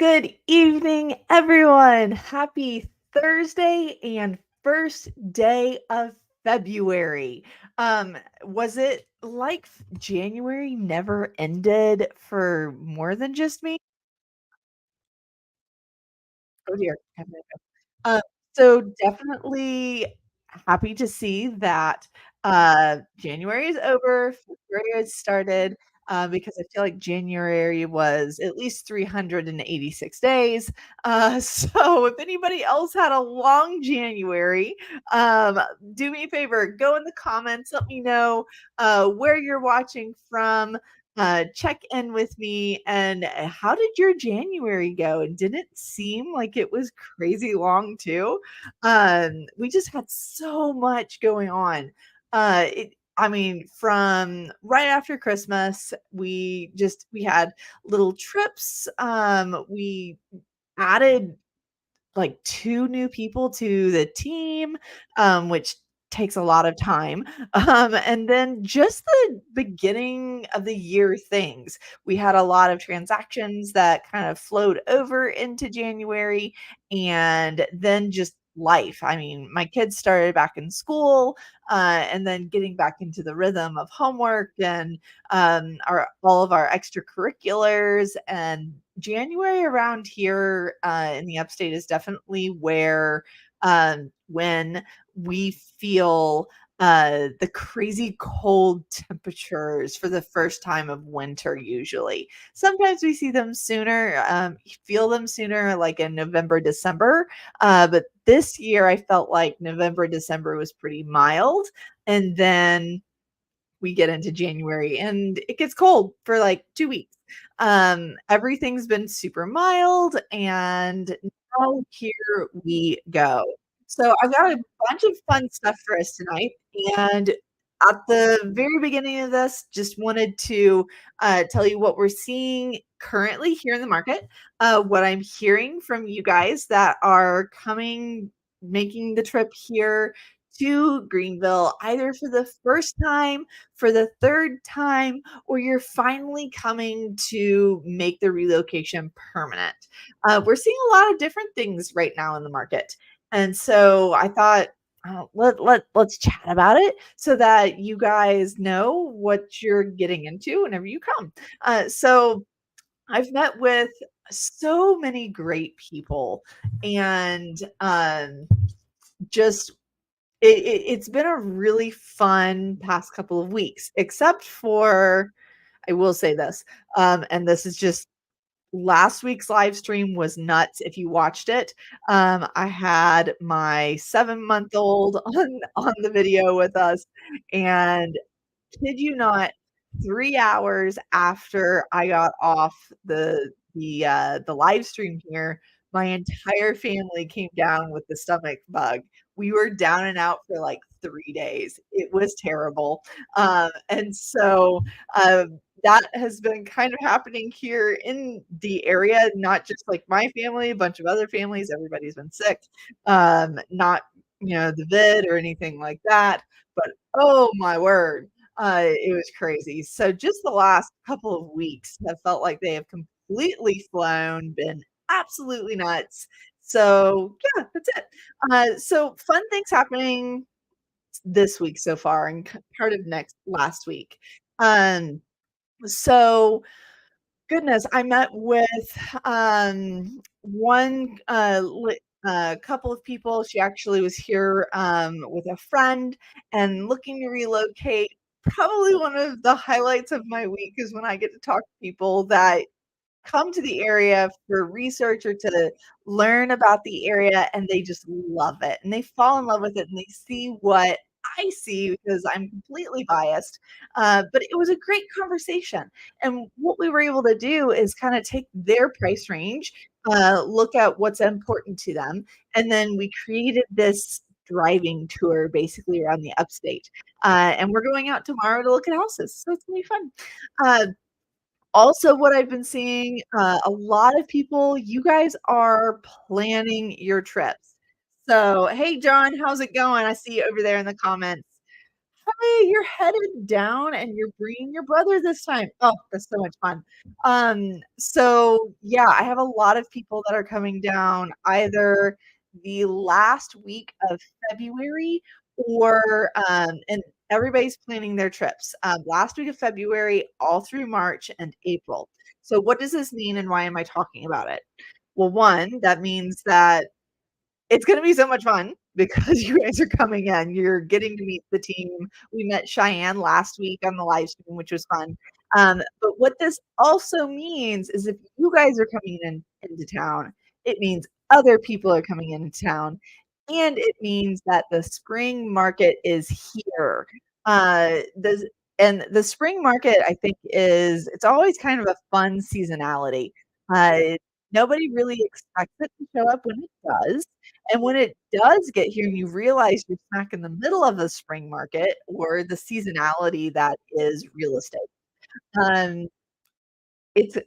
Good evening, everyone. Happy Thursday and first day of February. Was it like January never ended for more than just me? Oh dear. Uh, so definitely happy to see that January is over, February has started, because I feel like January was at least 386 days. So if anybody else had a long January, um, do me a favor, go in the comments, let me know where you're watching from. Check in with me and how did your January go? And didn't it seem like it was crazy long too? We just had so much going on. I mean, from right after Christmas, we had little trips. We added like 2 new people to the team, which takes a lot of time. And then just the beginning of the year things. We had a lot of transactions that kind of flowed over into January and then just life. I mean, my kids started back in school, and then getting back into the rhythm of homework and our all of our extracurriculars. And January around here in the upstate is definitely where when we feel the crazy cold temperatures for the first time of winter, usually. Sometimes we see them sooner, feel them sooner, like in November, December. But this year, I felt like November, December was pretty mild. And then we get into January and it gets cold for like 2 weeks. Everything's been super mild and now here we go. So I've got a bunch of fun stuff for us tonight. And at the very beginning of this, just wanted to tell you what we're seeing currently here in the market, what I'm hearing from you guys that are coming, making the trip here to Greenville, either for the first time, for the third time, or you're finally coming to make the relocation permanent. We're seeing a lot of different things right now in the market. And so I thought, let's chat about it so that you guys know what you're getting into whenever you come. So I've met with so many great people and just it's been a really fun past couple of weeks, except for I will say this, and this is just last week's live stream was nuts if you watched it. I had my 7-month-old on the video with us, and kid you not, 3 hours after I got off the live stream here, my entire family came down with the stomach bug. We were down and out for, like, 3 days. It was terrible. And so, that has been kind of happening here in the area, not just, like, my family, a bunch of other families, everybody's been sick. Not, the vid or anything like that, but, oh my word. It was crazy. So just the last couple of weeks have felt like they have completely flown, been absolutely nuts. So yeah, that's it. So fun things happening this week so far and part of next last week. Um, so goodness, I met with one couple of people. She actually was here with a friend and looking to relocate. Probably one of the highlights of my week is when I get to talk to people that come to the area for research or to learn about the area, and they just love it, and they fall in love with it, and they see what I see because I'm completely biased, but it was a great conversation, and what we were able to do is kinda take their price range, look at what's important to them, and then we created this driving tour basically around the upstate, and we're going out tomorrow to look at houses, so it's gonna be fun. Uh, Also, what I've been seeing, a lot of people, you guys are planning your trips. So, hey, John, how's it going? I see you over there in the comments. way, you're headed down and you're bringing your brother this time. Oh, that's so much fun. So yeah, I have a lot of people that are coming down either the last week of February or and everybody's planning their trips. Last week of February all through March and April. So what does this mean and why am I talking about it? Well, one, that means that it's gonna be so much fun because you guys are coming in. You're getting to meet the team. We met Cheyenne last week on the live stream, which was fun. But what this also means is if you guys are coming into town, it means other people are coming into town, and it means that the spring market is here. The spring market, I think, it's always kind of a fun seasonality. Uh, Nobody really expects it to show up when it does. And when it does get here and you realize you're smack in the middle of the spring market or the seasonality that is real estate, um, it's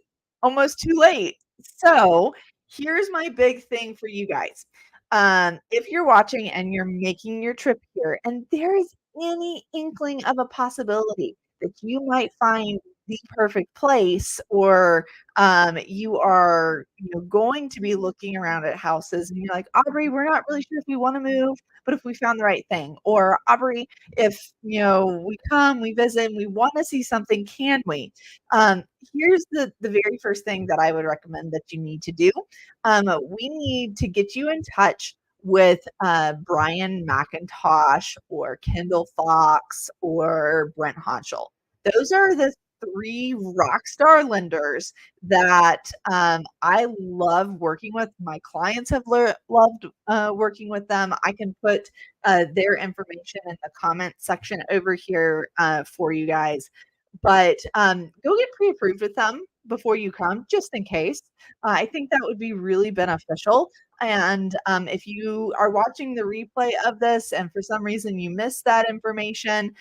almost too late. So, here's my big thing for you guys. If you're watching and you're making your trip here and there's any inkling of a possibility that you might find the perfect place or you are going to be looking around at houses and you're like, Aubree, we're not really sure if we want to move, but if we found the right thing, or Aubree, if we come, we visit, and we want to see something, can we? Um, Here's the very first thing that I would recommend that you need to do. We need to get you in touch with Brian McIntosh or Kendall Fox or Brent Honchel. Those are the three rock star lenders that I love working with. My clients have loved working with them. I can put their information in the comment section over here for you guys. But go get pre-approved with them before you come, just in case. I think that would be really beneficial. And if you are watching the replay of this and for some reason you missed that information,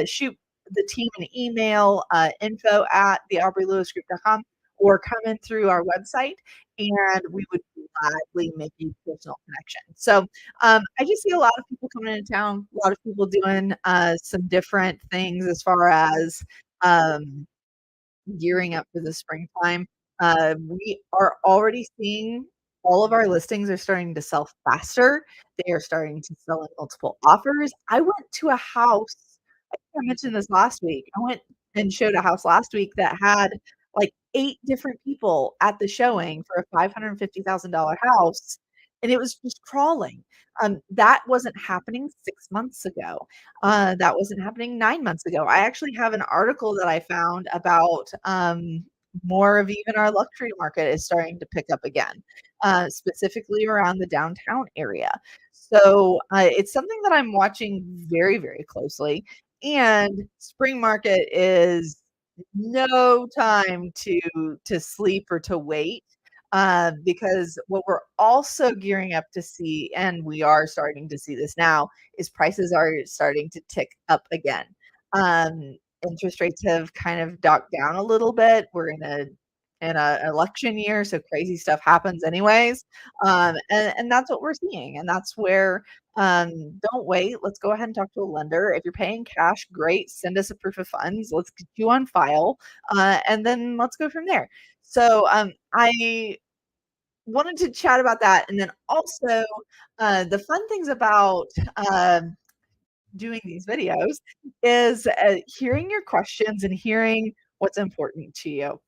shoot the team an email, info at theaubreelewisgroup.com, or come in through our website and we would gladly make a personal connection. So I just see a lot of people coming into town, a lot of people doing some different things as far as um, gearing up for the springtime. We are already seeing all of our listings are starting to sell faster. They are starting to sell in multiple offers. I went to a house, I think I mentioned this last week. I went and showed a house last week that had like 8 different people at the showing for a $550,000 house, and it was just crawling. That wasn't happening 6 months ago. That wasn't happening 9 months ago. I actually have an article that I found about more of even our luxury market is starting to pick up again, specifically around the downtown area. So it's something that I'm watching very, very closely. And spring market is no time to sleep or to wait. Because what we're also gearing up to see, and we are starting to see this now, is prices are starting to tick up again. Interest rates have kind of docked down a little bit. We're in a election year, so crazy stuff happens anyways. And that's what we're seeing, and that's where don't wait. Let's go ahead and talk to a lender. If you're paying cash, great. Send us a proof of funds. Let's get you on file, and then let's go from there. So I wanted to chat about that, and then also the fun things about doing these videos is hearing your questions and hearing what's important to you.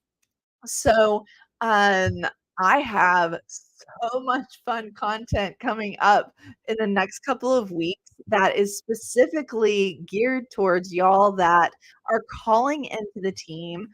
So, um, I have so much fun content coming up in the next couple of weeks that is specifically geared towards y'all that are calling into the team.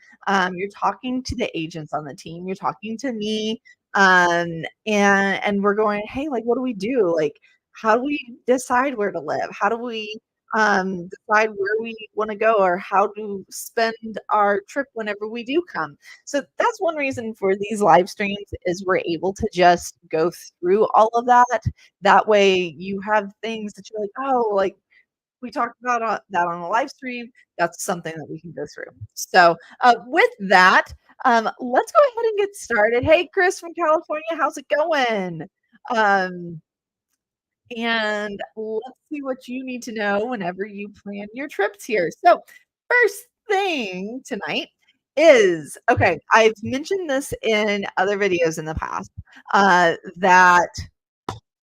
You're talking to the agents on the team. You're talking to me, and we're going, hey, like, what do we do? Like, how do we decide where to live? How do we decide where we want to go or how to spend our trip whenever we do come? So that's one reason for these live streams is we're able to just go through all of that. That way you have things that you're like, oh, like we talked about that on a live stream. That's something that we can go through. So with that, let's go ahead and get started. Hey, Chris from California, how's it going? Um, and let's see what you need to know whenever you plan your trips here. So, first thing tonight is okay, I've mentioned this in other videos in the past, that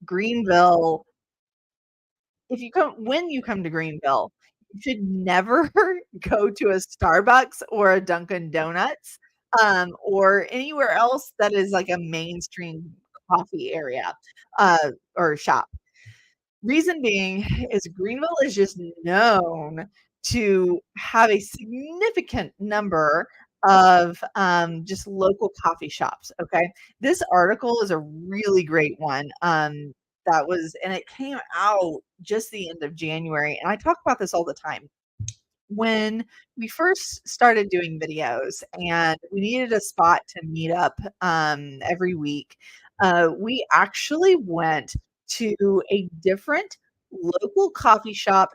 Greenville, if you come when you come to Greenville, you should never go to a Starbucks or a Dunkin' Donuts, or anywhere else that is like a mainstream coffee area, or shop. Reason being is Greenville is just known to have a significant number of, just local coffee shops, okay? This article is a really great one, that was and it came out just the end of January, and I talk about this all the time. When we first started doing videos and we needed a spot to meet up, every week, we actually went to a different local coffee shop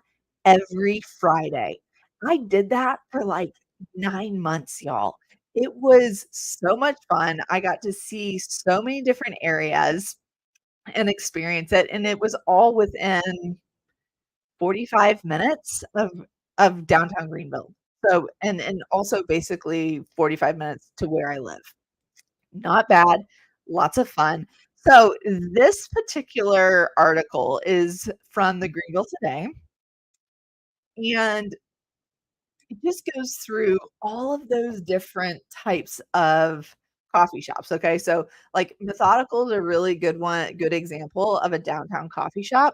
every Friday. I did that for like 9 months, y'all. It was so much fun. I got to see so many different areas and experience it, and it was all within 45 minutes of downtown Greenville. So and also basically 45 minutes to where I live. Not bad, lots of fun. So this particular article is from the Greenville Today, and it just goes through all of those different types of coffee shops, okay? So, like, Methodical is a really good example of a downtown coffee shop.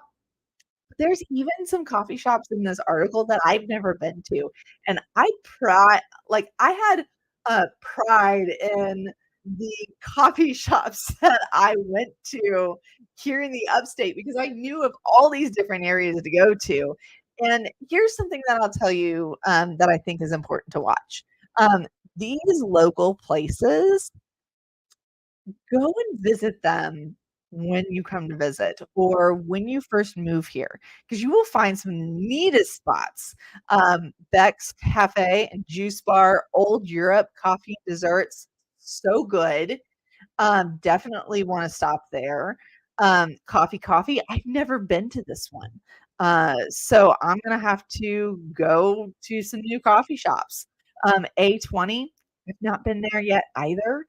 There's even some coffee shops in this article that I've never been to, and I had, pride in the coffee shops that I went to here in the Upstate because I knew of all these different areas to go to, and here's something that I'll tell you, that I think is important to watch. These local places, go and visit them when you come to visit or when you first move here, because you will find some neatest spots. Beck's Cafe and Juice Bar, Old Europe Coffee and Desserts, so good. Definitely wanna stop there. Coffee, I've never been to this one. So I'm gonna have to go to some new coffee shops. A20, I've not been there yet either.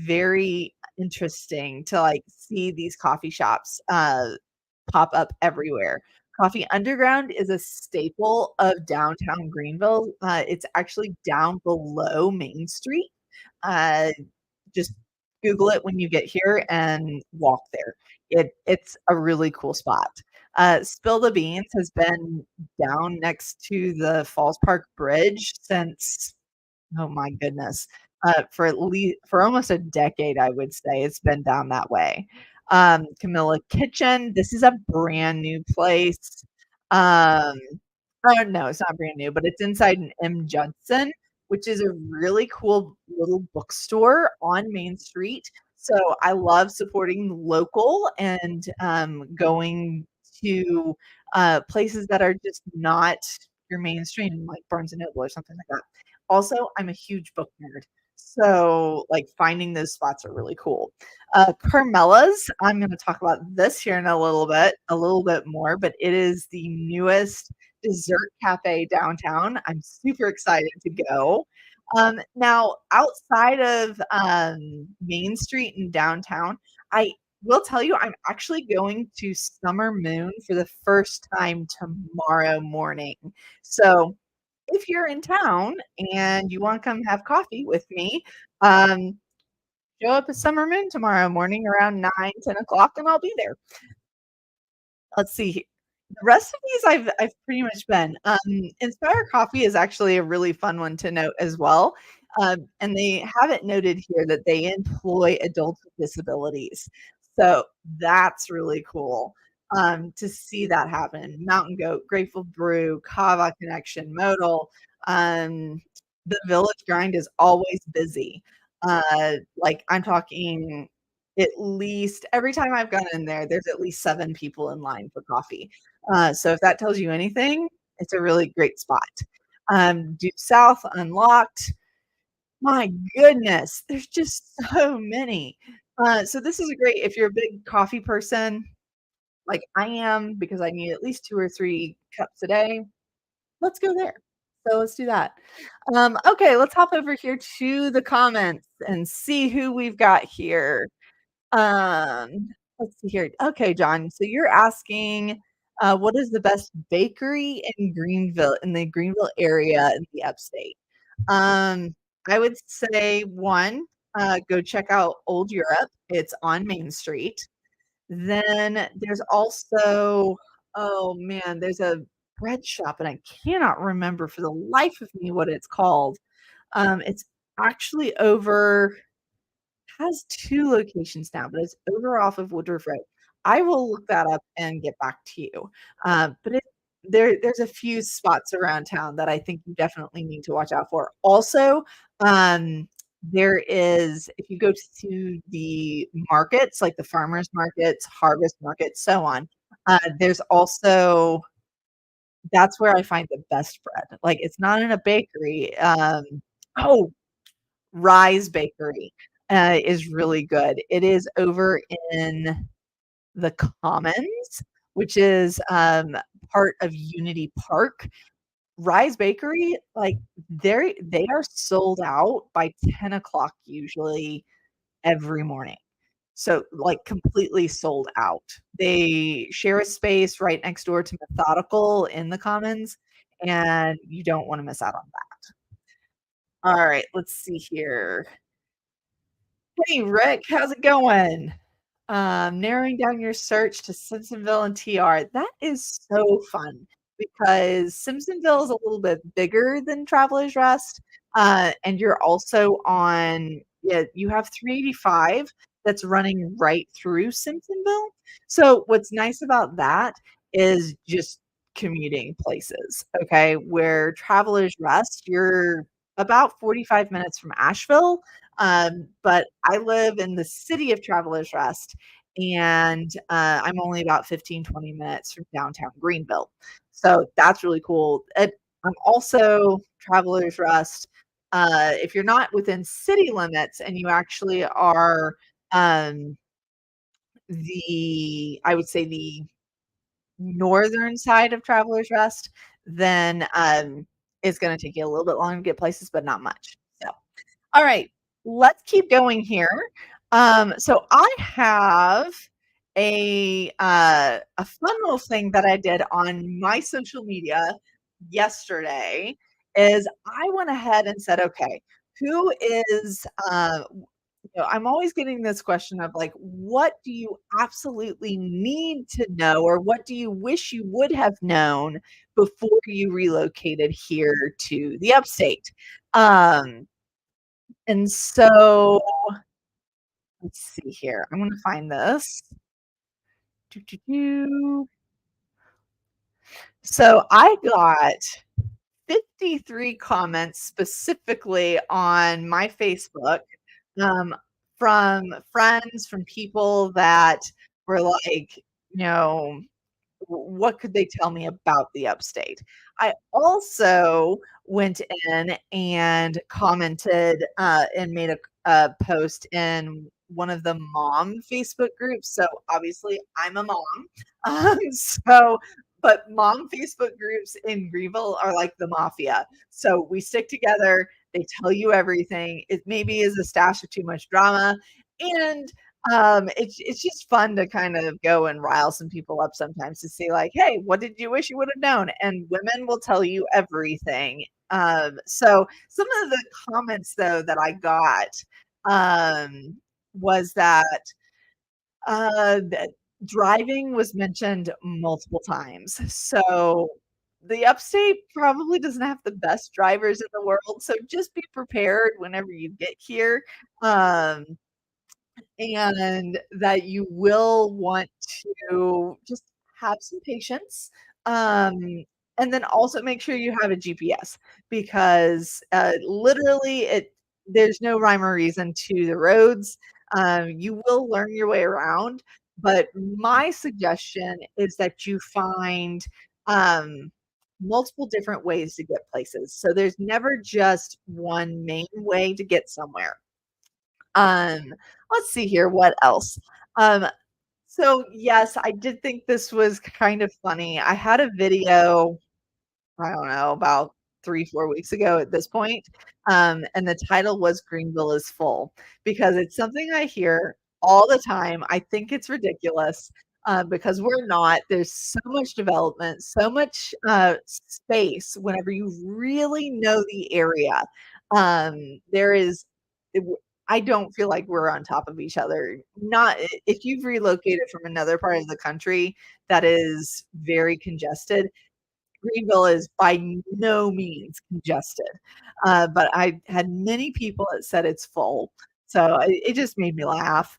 Very interesting to, like, see these coffee shops, pop up everywhere. Coffee Underground is a staple of downtown Greenville. It's actually down below Main Street. Uh, just Google it when you get here and walk there. It's a really cool spot. Spill the Beans has been down next to the Falls Park Bridge since, oh my goodness, for almost a decade, I would say it's been down that way. Camilla Kitchen, this is a brand new place. Um, oh, no, it's not brand new, but it's inside an M. Judson, which is a really cool little bookstore on Main Street. So I love supporting local and, going to, places that are just not your mainstream, like Barnes& and Noble or something like that. Also, I'm a huge book nerd, so, like, finding those spots are really cool. Carmela's, I'm gonna talk about this here in a little bit more, but it is the newest dessert cafe downtown. I'm super excited to go. Now outside of, Main Street and downtown, I will tell you I'm actually going to Summer Moon for the first time tomorrow morning. So, if you're in town and you wanna come have coffee with me, um, show up at Summer Moon tomorrow morning around 9, 10 o'clock, and I'll be there. Let's see the rest of these I've pretty much been. Inspire Coffee is actually a really fun one to note as well, and they have it noted here that they employ adults with disabilities. So that's really cool, to see that happen. Mountain Goat, Grateful Brew, Kava Connection, Modal, um, the Village Grind is always busy. Like, I'm talking at least every time I've gone in there, there's at least 7 people in line for coffee. So if that tells you anything, it's a really great spot. Due South, Unlocked, my goodness, there's just so many. So this is a great if you're a big coffee person, like I am because I need at least 2 or 3 cups a day, let's go there. So let's do that. Okay, let's hop over here to the comments and see who we've got here. Let's see here. Okay, John, so you're asking, what is the best bakery in Greenville in the Greenville area in the upstate? Um, I would say 1, go check out Old Europe. It's on Main Street. Then there's also oh man, there's a bread shop, and I cannot remember for the life of me what it's called. It's actually over has 2 locations now, but it's over off of Woodruff Road. I will look that up and get back to you. But there's a few spots around town that I think you definitely need to watch out for. Also, there is if you go to the markets, like the farmers markets, harvest markets, so on, there's also that's where I find the best bread. Like, it's not in a bakery. Oh, Rise Bakery, is really good. It is over in the Commons, which is, part of Unity Park. Rise Bakery, like, they are sold out by 10 o'clock usually every morning. So, like, completely sold out. They share a space right next door to Methodical in the Commons, and you don't wanna miss out on that. Alright, let's see here. Hey, Rick, how's it going? Narrowing down your search to Simpsonville and TR. That is so fun because Simpsonville is a little bit bigger than Travelers Rest. And you're also on, yeah, you have 385 that's running right through Simpsonville. So, what's nice about that is just commuting places, okay? Where Travelers Rest, you're about 45 minutes from Asheville. But I live in the city of Travelers Rest, and I'm only about 15, 20 minutes from downtown Greenville. So that's really cool. I'm also Travelers Rest. If you're not within city limits and you actually are um, I would say the northern side of Travelers Rest, then it's going to take you a little bit longer to get places, but not much. So all right, let's keep going here. So I have a fun little thing that I did on my social media yesterday is I went ahead and said, okay, who is I'm always getting this question of like, what do you absolutely need to know, or what do you wish you would have known before you relocated here to the upstate? Um, and so let's see here. I'm gonna find this. Doo, doo, doo. So I got 53 comments specifically on my Facebook um, from friends, from people that were like, you know, what could they tell me about the upstate? I also went in and commented and made a post in one of the mom Facebook groups. So obviously, I'm a mom. So, but mom Facebook groups in Greenville are like the mafia. So we stick together. They tell you everything. It maybe is a stash of too much drama, and it's just fun to kind of go and rile some people up sometimes to see like, "Hey, what did you wish you would have known?" And women will tell you everything. So some of the comments though that I got was that driving was mentioned multiple times. So the upstate probably doesn't have the best drivers in the world. So just be prepared whenever you get here. Um, and that you will want to just have some patience. Um, and then also make sure you have a GPS because literally there's no rhyme or reason to the roads. You will learn your way around, but my suggestion is that you find um, multiple different ways to get places. So there's never just one main way to get somewhere. Um, let's see here, what else? Um, So, yes, I did think this was kind of funny. I had a video, I don't know, about 3, 4 weeks ago at this point, and the title was "Greenville is Full," because it's something I hear all the time. I think it's ridiculous, because we're not. There's so much development, so much, space whenever you really know the area. There is it w I don't feel like we're on top of each other. Not I if you've relocated from another part of the country that is very congested, Greenville is by no means congested, but I had many people that said it's full, so it just made me laugh.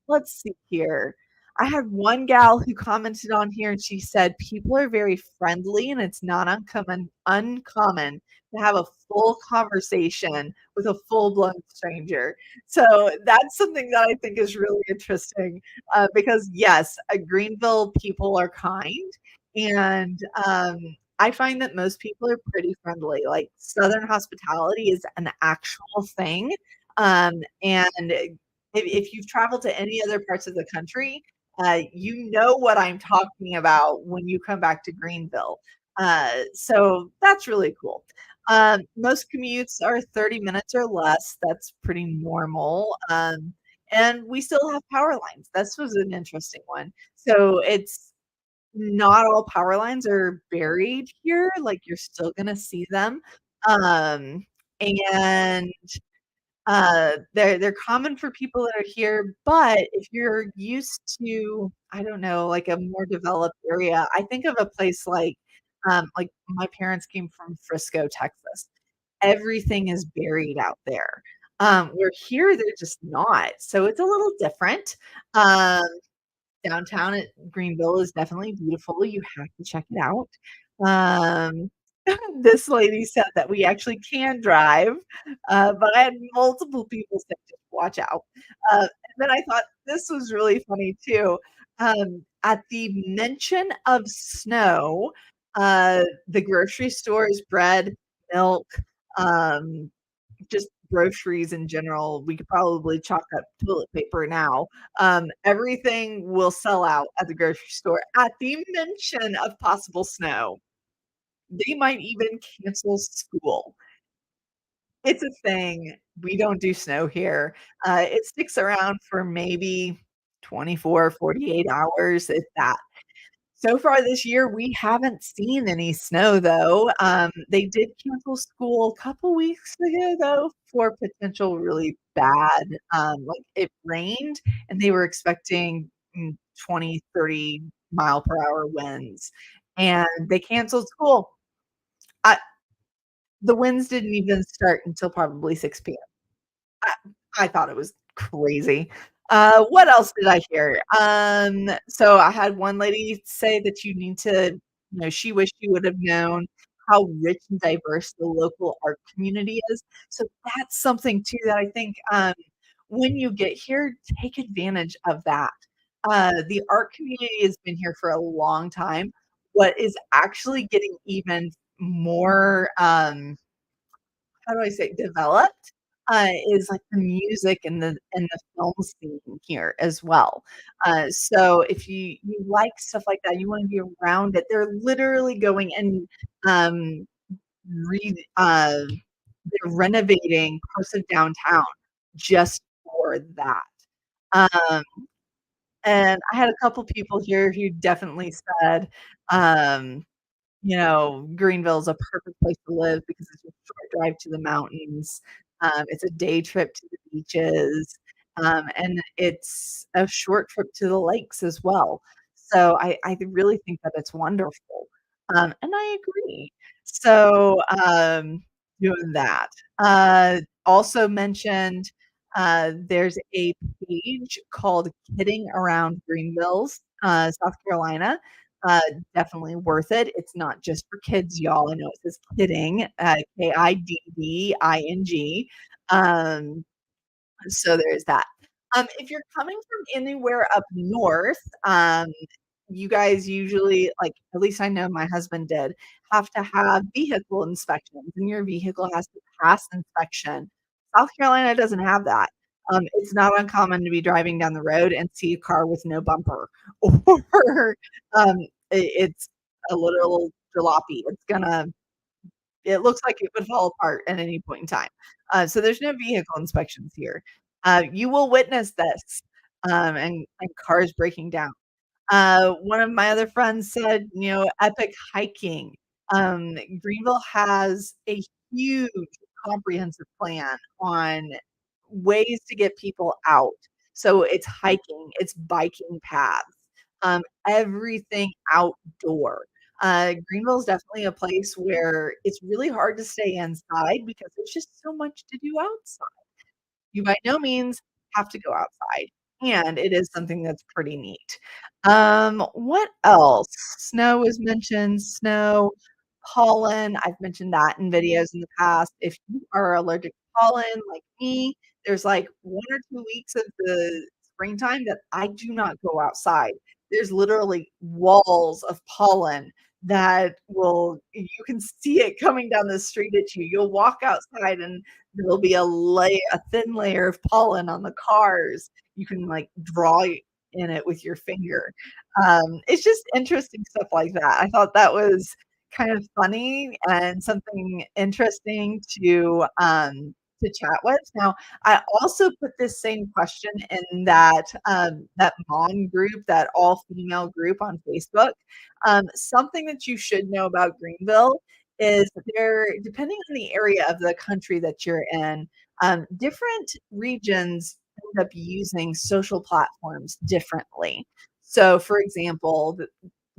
Let's see here. I had one gal who commented on here, and she said, "People are very friendly, and it's not uncommon to have a full conversation with a full-blown stranger." So, that's something that I think is really interesting, because, yes, Greenville people are kind, and, I find that most people are pretty friendly, like, Southern hospitality is an actual thing, and if you've traveled to any other parts of the country, you know what I'm talking about when you come back to Greenville, so that's really cool. Most commutes are 30 minutes or less, that's pretty normal, and we still have power lines, this was an interesting one. So, it's not all power lines are buried here, like, you're still gonna see them, and, they're common for people that are here, but if you're used to, I don't know, like, a more developed area, I think of a place like, my parents came from Frisco, Texas. Everything is buried out there, where here, they're just not, so it's a little different, downtown at Greenville is definitely beautiful, you have to check it out. Um, this lady said that we actually can drive, but I had multiple people say, "Just watch out." And then I thought this was really funny too. At the mention of snow, the grocery stores, bread, milk, um just groceries in general, we could probably chalk up toilet paper now. Everything will sell out at the grocery store at the mention of possible snow. They might even cancel school. It's a thing. We don't do snow here. It sticks around for maybe 24, 48 hours, if that. So far this year, we haven't seen any snow though. They did cancel school a couple weeks ago though for potential really bad, like it rained and they were expecting 20, 30 mile per hour winds and they canceled school. I, the winds didn't even start until probably 6 PM. I I thought it was crazy. What else did I hear? So I had one lady say that you need to she wished you would have known how rich and diverse the local art community is. So that's something too that I think, when you get here, take advantage of that. The art community has been here for a long time. What is actually getting even more, how do I say, developed, is like the music and the film scene here as well. So if you like stuff like that, you wanna be around it, they're literally going and, um, re they're renovating parts of downtown just for that. Um, and I had a couple people here who definitely said, um Greenville's a perfect place to live because it's a short drive to the mountains. It's a day trip to the beaches, and it's a short trip to the lakes as well. So I really think that it's wonderful, and I agree. So, doing that. Also mentioned, there's a page called Kidding Around Greenville's, South Carolina. Uh, Definitely worth it. It's not just for kids, y'all. I know it says kidding, Kidding. So there's that. If you're coming from anywhere up north, you guys usually like, at least I know my husband did, have to have vehicle inspections, and your vehicle has to pass inspection. South Carolina doesn't have that. It's not uncommon to be driving down the road and see a car with no bumper or, it's a literal jalopy. It looks like it would fall apart at any point in time. So there's no vehicle inspections here. You will witness this, and cars breaking down. One of my other friends said, epic hiking. Greenville has a huge comprehensive plan on ways to get people out. So it's hiking, it's biking paths, everything outdoor. Greenville is definitely a place where it's really hard to stay inside because there's just so much to do outside. You by no means have to go outside, and it is something that's pretty neat. What else? Snow was mentioned, snow, pollen, I've mentioned that in videos in the past. If you are allergic to pollen like me, there's like 1 or 2 weeks of the springtime that I do not go outside. There's literally walls of pollen that will you can see it coming down the street at you. You'll walk outside and there'll be a thin layer of pollen on the cars. You can, like, draw in it with your finger. It's just interesting stuff like that. I thought that was kind of funny and something interesting to chat with. Now, I also put this same question in that mom group, that all-female group on Facebook. Something that you should know about Greenville is there depending on the area of the country that you're in, different regions end up using social platforms differently. So, for example,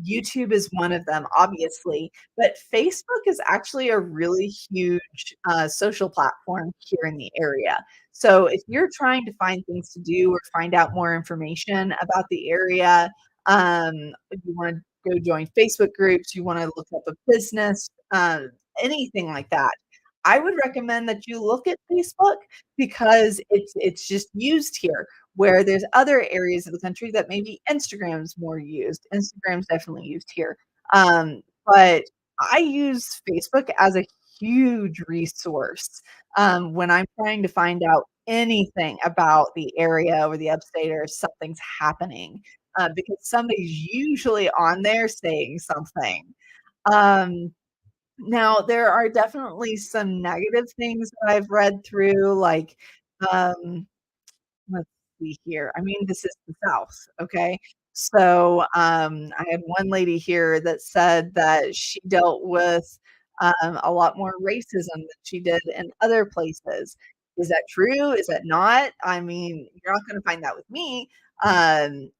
YouTube is one of them, obviously, but Facebook is actually a really huge social platform here in the area. So, if you're trying to find things to do or find out more information about the area, if you want to go join Facebook groups, you want to look up a business, anything like that. I would recommend that you look at Facebook because it's just used here, where there's other areas of the country that maybe Instagram's more used. Instagram's definitely used here. But I use Facebook as a huge resource, when I'm trying to find out anything about the area or the upstate or if something's happening, because somebody's usually on there saying something. Um, Now there are definitely some negative things that I've read through, like, um let's see here. I mean, this is the South, okay? So, I had one lady here that said that she dealt with, a lot more racism than she did in other places. Is that true? Is that not? I mean, you're not gonna find that with me. And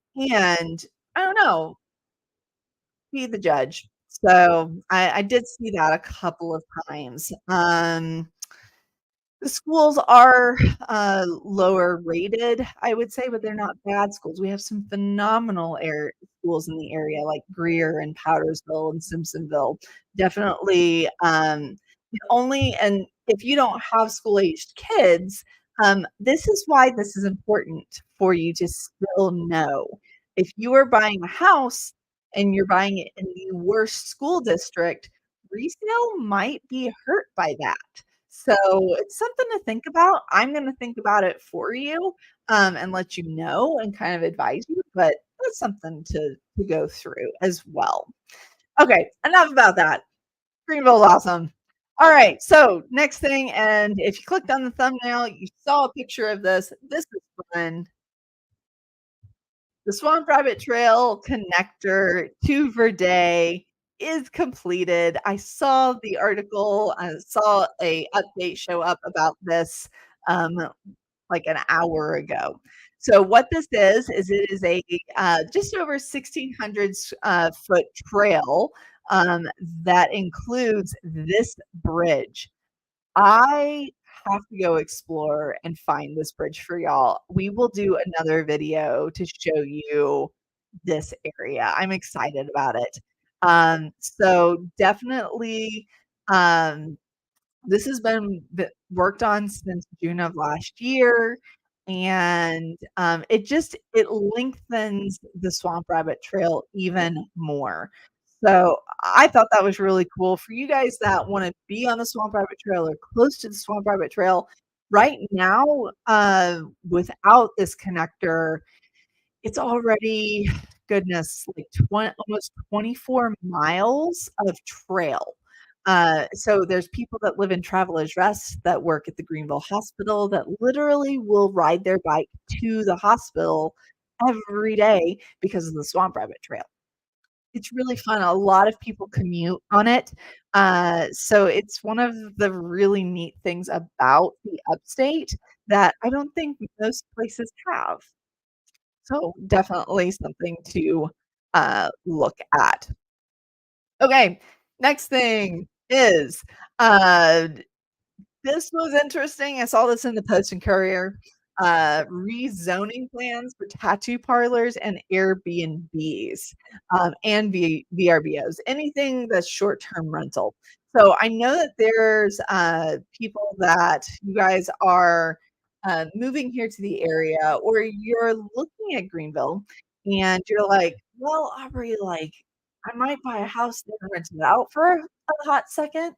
I don't know, be the judge. So, I did see that a couple of times. The schools are, lower rated, I would say, but they're not bad schools. We have some phenomenal schools in the area, like Greer and Powdersville and Simpsonville. Definitely, the only and if you don't have school-aged kids, this is why this is important for you to still know. If you are buying a house and you're buying it in the worst school district, resale might be hurt by that. So, it's something to think about. I'm gonna think about it for you, and let you know and kind of advise you, but that's something to go through as well. Okay, enough about that. Greenville's awesome. Alright, so next thing, and if you clicked on the thumbnail, you saw a picture of this. This is fun. The Swamp Rabbit Trail connector to Verdae is completed. I saw the article, I saw a update show up about this, um, like an hour ago. So what this is it is a, just over 1,600 foot trail, that includes this bridge. I have to go explore and find this bridge for y'all. We will do another video to show you this area. I'm excited about it. So definitely, um, this has been worked on since June of last year, and, it lengthens the Swamp Rabbit Trail even more. So, I thought that was really cool for you guys that wanna be on the Swamp Rabbit Trail or close to the Swamp Rabbit Trail. Right now, without this connector, it's already, goodness, like, almost 24 miles of trail. So there's people that live in Travelers Rest that work at the Greenville Hospital that literally will ride their bike to the hospital every day because of the Swamp Rabbit Trail. It's really fun. A lot of people commute on it. So it's one of the really neat things about the Upstate that I don't think most places have. So definitely something to look at. Okay, next thing is uh this was interesting. I saw this in the Post and Courier. Rezoning plans for tattoo parlors and Airbnbs, and VRBOs, anything that's short-term rental. So I know that there's people that you guys are moving here to the area, or you're looking at Greenville, and you're like, "Well, Aubree, like, I might buy a house there and rent it out for a hot second."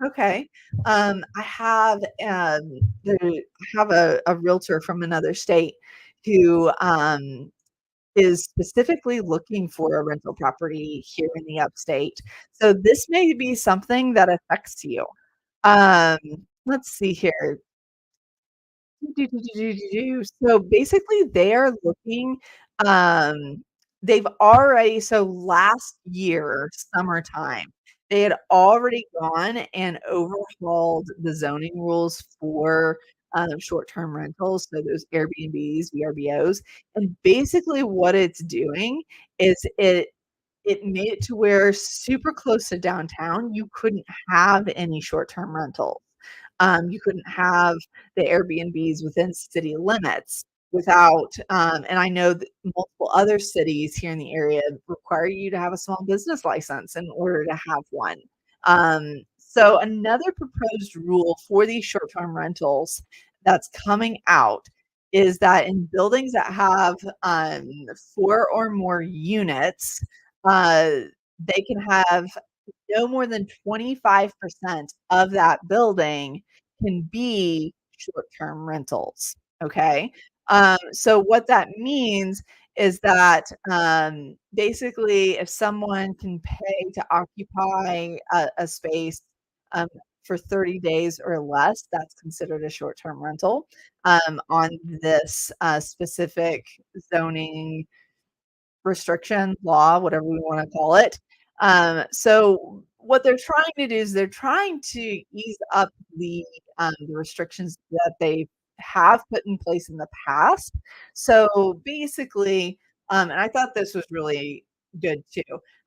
Okay. I have, I have a realtor from another state who, is specifically looking for a rental property here in the Upstate. So this may be something that affects you. Um, let's see here. So basically they're looking, they've already so last year, summertime, they had already gone and overhauled the zoning rules for, short-term rentals, so those Airbnbs, VRBOs, and basically what it's doing is it made it to where super close to downtown, you couldn't have any short-term rentals. You couldn't have the Airbnbs within city limits without, and I know that multiple other cities here in the area require you to have a small business license in order to have one. So another proposed rule for these short-term rentals that's coming out is that in buildings that have, 4 or more units, uh, they can have no more than 25% of that building can be short-term rentals, okay? So what that means is that, basically, if someone can pay to occupy a space, um, for 30 days or less, that's considered a short-term rental, on this, specific zoning restriction, law, whatever we wanna call it. So what they're trying to do is they're trying to ease up the restrictions that they have put in place in the past. So basically, and I thought this was really good too.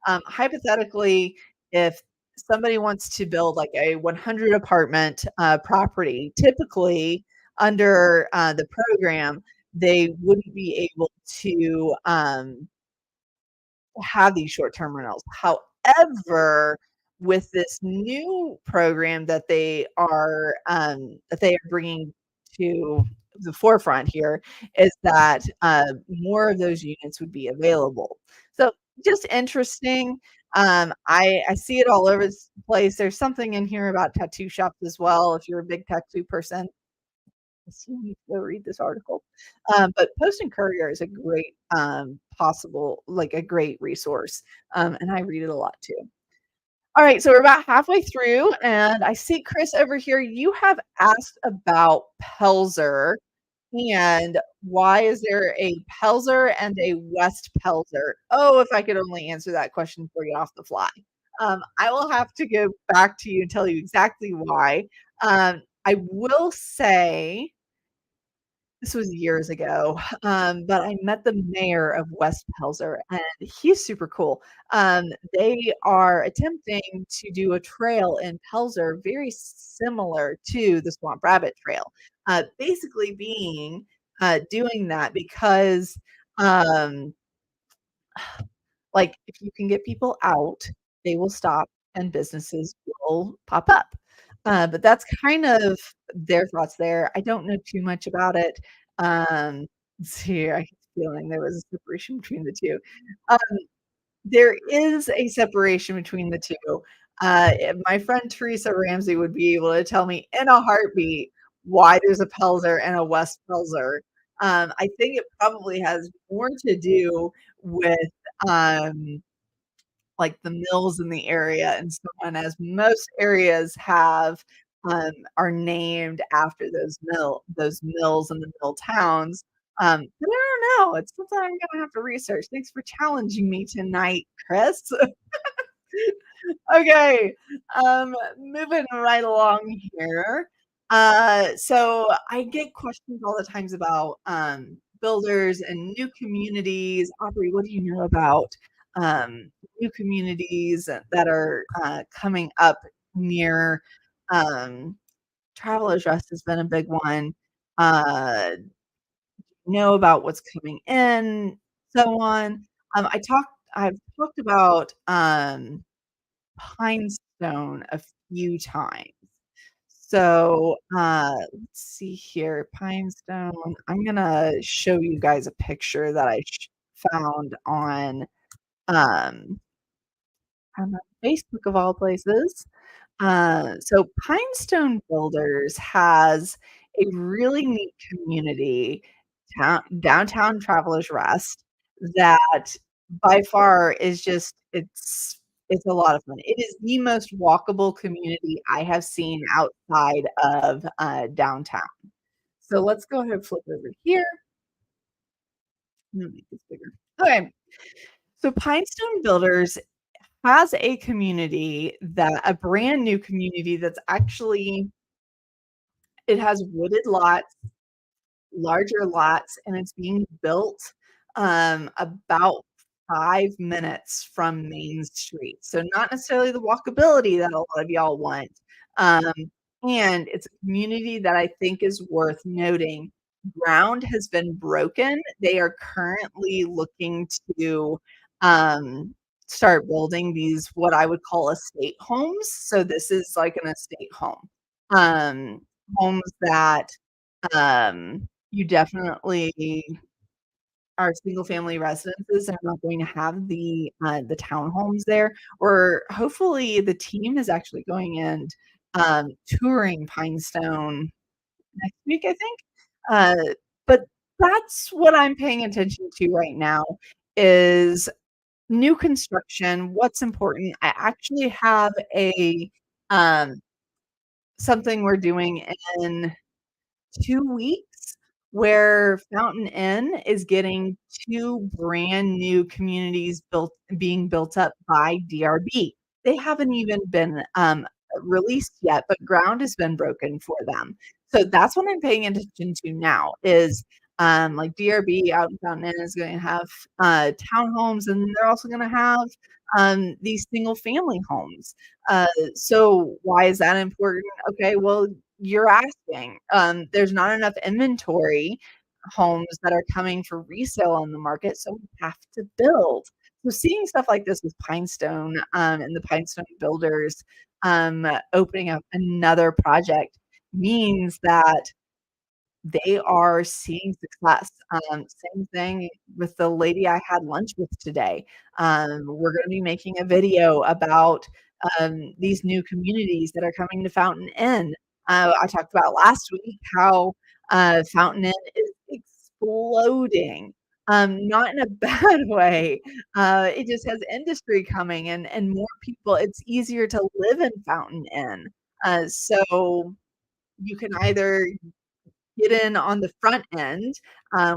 Hypothetically, if somebody wants to build like a 100 apartment property, typically under the program, they wouldn't be able to have these short-term rentals. However, with this new program that they are bringing to the forefront here is that, more of those units would be available. So, just interesting. I see it all over this place. There's something in here about tattoo shops as well, if you're a big tattoo person. So you need to go read this article. But Post and Courier is a great, possible like, a great resource, and I read it a lot too. Alright, so we're about halfway through, and I see Chris over here. You have asked about Pelzer, and why is there a Pelzer and a West Pelzer? Oh, if I could only answer that question for you off the fly. I will have to go back to you and tell you exactly why. I will say this was years ago, but I met the mayor of West Pelzer, and he's super cool. They are attempting to do a trail in Pelzer very similar to the Swamp Rabbit Trail, basically being doing that because um, like, if you can get people out, they will stop and businesses will pop up. But that's kind of their thoughts there. I don't know too much about it. Let's see here, I get the feeling there was a separation between the 2. Um, there is a separation between the 2. My friend Teresa Ramsey would be able to tell me in a heartbeat why there's a Pelzer and a West Pelzer. I think it probably has more to do with, um, like, the mills in the area and so on, as most areas are named after those mills and the mill towns, but I don't know, it's something I'm gonna have to research. Thanks for challenging me tonight, Chris. Okay, moving right along here. So I get questions all the times about builders and new communities. Aubree, what do you know about new communities that are coming up near um, Travelers Rest has been a big one. Know about what's coming in, so on. I've talked about Pinestone a few times. So, let's see here, Pinestone. I'm gonna show you guys a picture that I found um, on Facebook of all places. So Pinestone Builders has a really neat community, downtown Travelers Rest, that by far is just it's a lot of fun. It is the most walkable community I have seen outside of downtown. So let's go ahead and flip over here. Let me make this bigger. Okay. So Pinestone Builders has a brand new community that's actually it has wooded lots, larger lots, and it's being built, about 5 minutes from Main Street. So not necessarily the walkability that a lot of y'all want. Um, and it's a community that I think is worth noting. Ground has been broken. They are currently looking to, start building these, what I would call estate homes. So this is like an estate home. Um, Homes that you definitely are single family residences are not going to have the townhomes there, or hopefully the team is actually going and, touring Pinestone next week, I think. But that's what I'm paying attention to right now is new construction, what's important. I actually have um, something we're doing in 2 weeks where Fountain Inn is getting 2 brand new communities being built up by DRB. They haven't even been, released yet, but ground has been broken for them. So that's what I'm paying attention to now is, like DRB out in Fountain Inn is gonna have, townhomes, and they're also gonna have, these single family homes. So why is that important? Okay, well, you're asking. There's not enough inventory homes that are coming for resale on the market, so we have to build. So seeing stuff like this with Pinestone, and the Pinestone builders, opening up another project means that they are seeing success. Same thing with the lady I had lunch with today. We're gonna be making a video about, these new communities that are coming to Fountain Inn. I talked about last week how, Fountain Inn is exploding, not in a bad way. It just has industry coming and more people. It's easier to live in Fountain Inn. So you can either get in on the front end,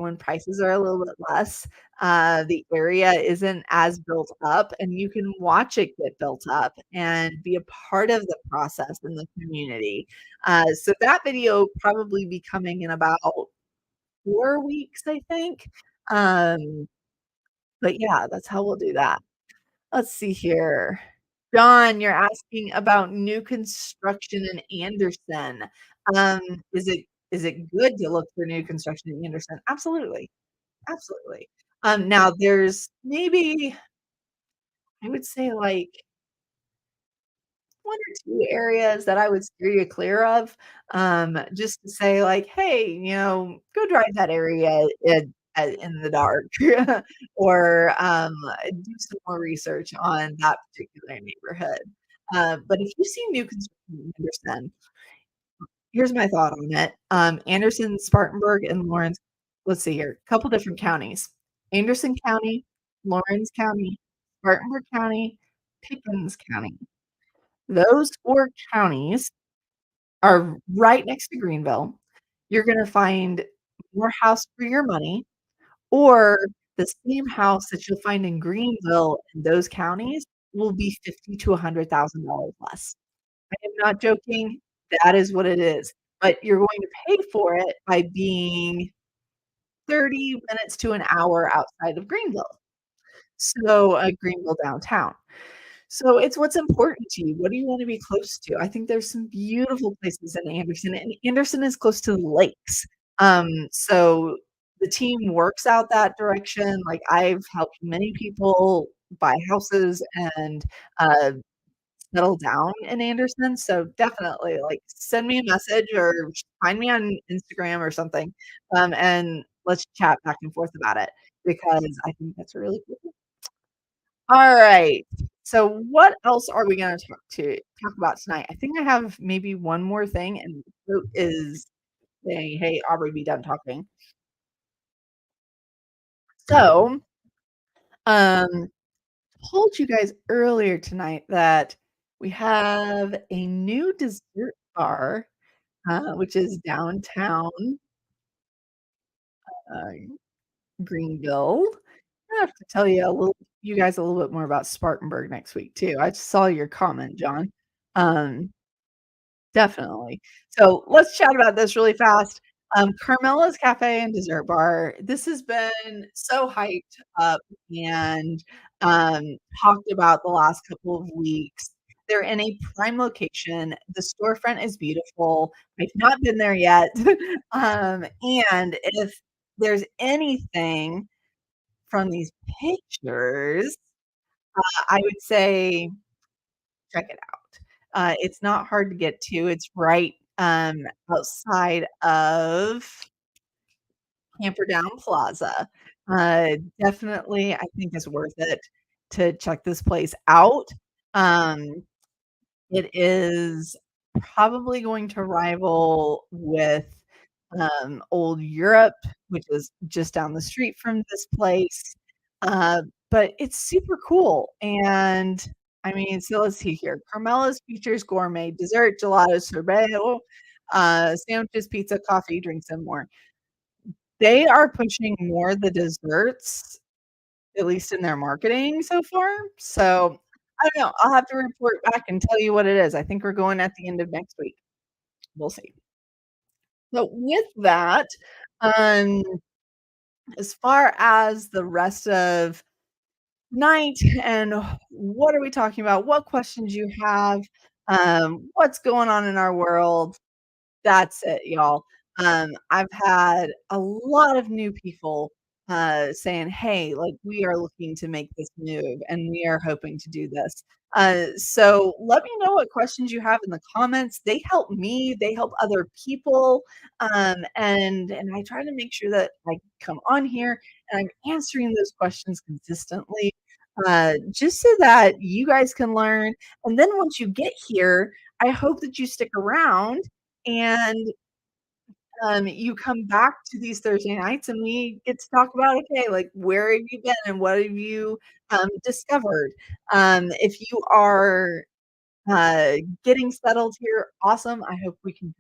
when prices are a little bit less. The area isn't as built up, and you can watch it get built up and be a part of the process in the community. So that video probably be coming in about 4 weeks, I think. Um, but yeah, that's how we'll do that. Let's see here. John, you're asking about new construction in Anderson. Um, is it good to look for new construction in Anderson? Absolutely, absolutely. Now there's maybe I would say like 1 or 2 areas that I would steer you clear of, just to say like, "Hey, go drive that area in the dark," or, do some more research on that particular neighborhood. But if you see new construction in Henderson, Here's my thought on it. Anderson, Spartanburg, and Lawrence, let's see here, couple different counties. Anderson County, Lawrence County, Spartanburg County, Pickens County. Those 4 counties are right next to Greenville. You're gonna find more house for your money, or the same house that you'll find in Greenville in those counties will be 50 to $100,000 less. I am not joking, that is what it is, but you're going to pay for it by being 30 minutes to an hour outside of Greenville. So, Greenville downtown. So, it's what's important to you. What do you wanna be close to? I think there's some beautiful places in Anderson, and Anderson is close to the lakes. So the team works out that direction. Like, I've helped many people buy houses and, uh, settle down in Anderson, so definitely, like, send me a message or find me on Instagram or something, and let's chat back and forth about it because I think that's really cool. Alright, so what else are we gonna talk about tonight? I think I have maybe one more thing, and Luke is saying, "Hey, Aubrey, be done talking." So, um, told you guys earlier tonight that we have a new dessert bar, which is downtown, uh, Greenville. I have to tell you guys a little bit more about Spartanburg next week too. I saw your comment, John. Um, Definitely. So let's chat about this really fast. Carmela's Cafe and Dessert Bar. This has been so hyped up and um, talked about the last couple of weeks. They're in a prime location. The storefront is beautiful. I've not been there yet. And if there's anything from these pictures, I would say check it out. It's not hard to get to. It's right, outside of Camperdown Plaza. Definitely, I think it's worth it to check this place out. Um, it is probably going to rival with, Old Europe, which is just down the street from this place, but it's super cool, and, I mean, so let's see here. Carmela's features gourmet dessert, gelato, sorbet, sandwiches, pizza, coffee, drinks, and more. They are pushing more the desserts, at least in their marketing so far, so, I don't know, I'll have to report back and tell you what it is. I think we're going at the end of next week. We'll see. So with that, um, as far as the rest of night and what are we talking about, what questions you have, what's going on in our world, that's it, y'all. I've had a lot of new people, saying, "Hey, like, we are looking to make this move, and we are hoping to do this." So let me know what questions you have in the comments. They help me, they help other people, and I try to make sure that I come on here and I'm answering those questions consistently, just so that you guys can learn, and then once you get here, I hope that you stick around and you come back to these Thursday nights and we get to talk about, okay, like, where have you been and what have you discovered? If you are getting settled here, awesome. I hope we can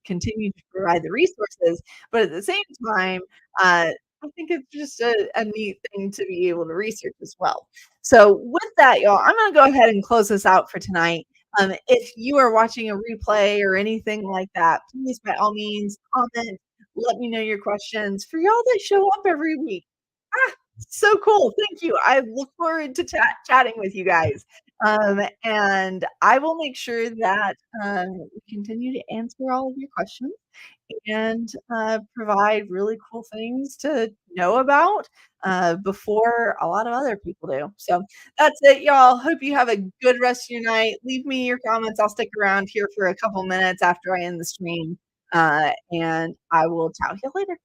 continue to provide the resources, but at the same time, I think it's just a neat thing to be able to research as well. So, with that, y'all, I'm going to go ahead and close this out for tonight. If you are watching a replay or anything like that, please, by all means, comment. Let me know your questions. For y'all that show up every week, ah, so cool. Thank you. I look forward to chatting with you guys. And I will make sure that we continue to answer all of your questions and provide really cool things to know about before a lot of other people do. So that's it, y'all. Hope you have a good rest of your night. Leave me your comments. I'll stick around here for a couple minutes after I end the stream, and I will chat with you later.